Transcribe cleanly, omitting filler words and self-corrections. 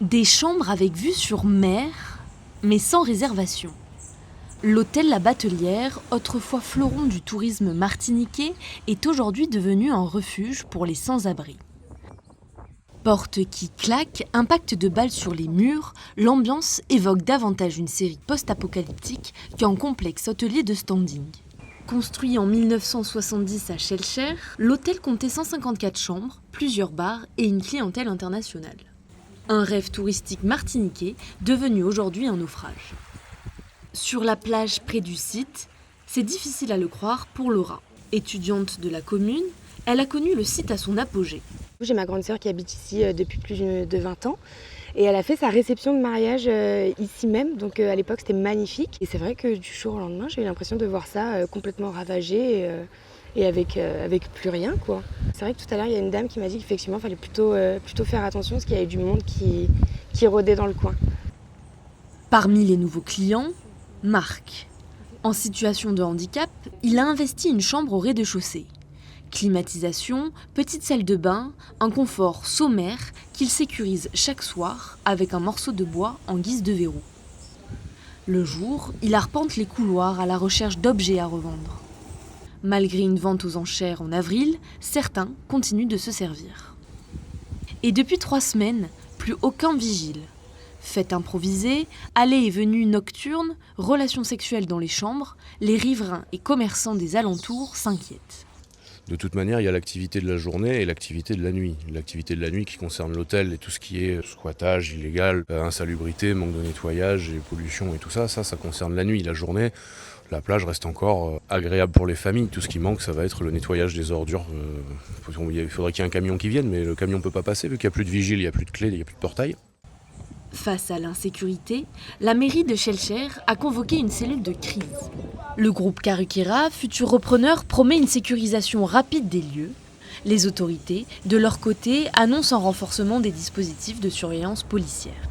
Des chambres avec vue sur mer, mais sans réservation. L'hôtel La Batelière, autrefois fleuron du tourisme martiniquais, est aujourd'hui devenu un refuge pour les sans-abri. Porte qui claque, impact de balles sur les murs, l'ambiance évoque davantage une série post-apocalyptique qu'un complexe hôtelier de standing. Construit en 1970 à Schellcher, l'hôtel comptait 154 chambres, plusieurs bars et une clientèle internationale. Un rêve touristique martiniquais devenu aujourd'hui un naufrage. Sur la plage près du site, c'est difficile à le croire pour Laura. Étudiante de la commune, elle a connu le site à son apogée. J'ai ma grande sœur qui habite ici depuis plus de 20 ans et elle a fait sa réception de mariage ici même, donc à l'époque c'était magnifique. Et c'est vrai que du jour au lendemain j'ai eu l'impression de voir ça complètement ravagé et avec plus rien, quoi. C'est vrai que tout à l'heure il y a une dame qui m'a dit qu'effectivement il fallait plutôt faire attention parce qu'il y avait du monde qui rôdait dans le coin. Parmi les nouveaux clients, Marc. En situation de handicap, il a investi une chambre au rez-de-chaussée. Climatisation, petite salle de bain, un confort sommaire qu'il sécurise chaque soir avec un morceau de bois en guise de verrou. Le jour, il arpente les couloirs à la recherche d'objets à revendre. Malgré une vente aux enchères en avril, certains continuent de se servir. Et depuis 3 semaines, plus aucun vigile. Fête improvisée, allées et venues nocturnes, relations sexuelles dans les chambres, les riverains et commerçants des alentours s'inquiètent. De toute manière, il y a l'activité de la journée et l'activité de la nuit. L'activité de la nuit qui concerne l'hôtel et tout ce qui est squattage illégal, insalubrité, manque de nettoyage et pollution et tout ça, ça concerne la nuit. La journée, la plage reste encore agréable pour les familles. Tout ce qui manque, ça va être le nettoyage des ordures. Il faudrait qu'il y ait un camion qui vienne, mais le camion ne peut pas passer vu qu'il n'y a plus de vigile, il n'y a plus de clé, il n'y a plus de portail. Face à l'insécurité, la mairie de Schellcher a convoqué une cellule de crise. Le groupe Carukera, futur repreneur, promet une sécurisation rapide des lieux. Les autorités, de leur côté, annoncent un renforcement des dispositifs de surveillance policière.